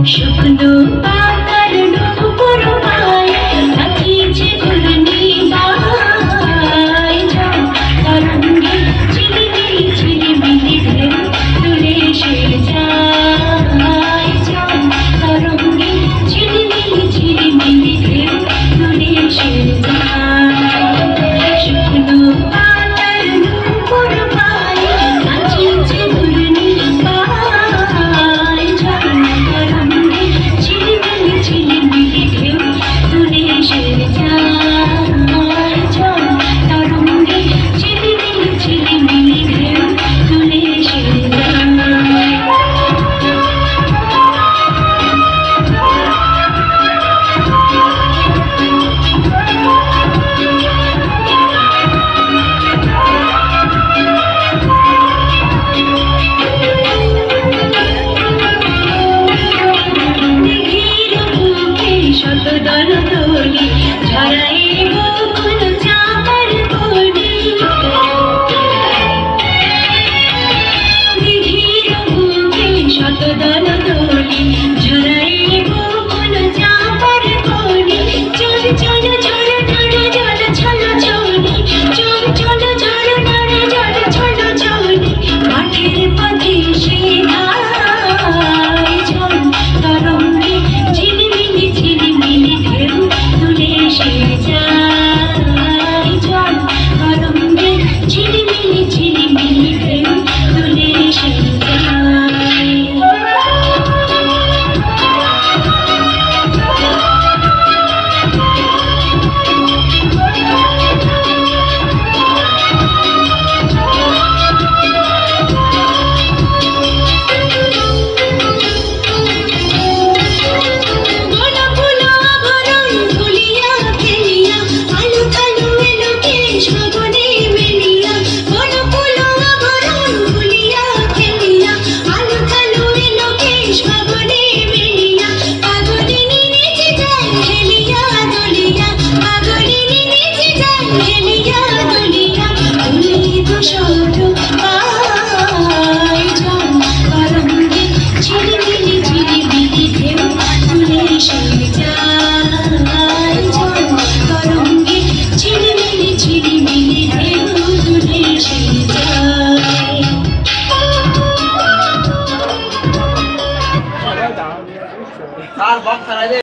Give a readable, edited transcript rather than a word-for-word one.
শুকনো পাতার নূপুর পায়ে নাচিছে ঘূর্ণিবায় তরঙ্গে ঝিলিমিলি ঝিলিমিলি ঢেউ তুলে সে যায় তরঙ্গে ঝিলিমিলি ঝিলিমিলি ঢেউ তুলে সে যায় শুকনো পাতার নূপুর পায়ে নাচিছে ঘূর্ণিবায় তরঙ্গে ঝিলিমিলি ঝিলিমিলি ঢেউ তুলে সে যায় তরঙ্গে ঝিলিমিলি ঝিলিমিলি ঢেউ তুলে সে যায় শতদল দোলি ঝরাই বকুল চাঁপার কলি দিঘির বুকে শতদল দোলি ঝরাই বকুল চাঁপার কলি চল চল ঝড় ঝড় জল ছল চলি চল চল ঝড় ঝড় জল ছল চলি মাঠের পথে সে ধায় চল তরঙ্গে ঝিলিমিলি ঝিলিমিলি ঢেউ তুলে সে যায় জল তরঙ্গে ঝিলিমিলি ঝিলিমিলি ঢেউ তুলে সে তার বক্স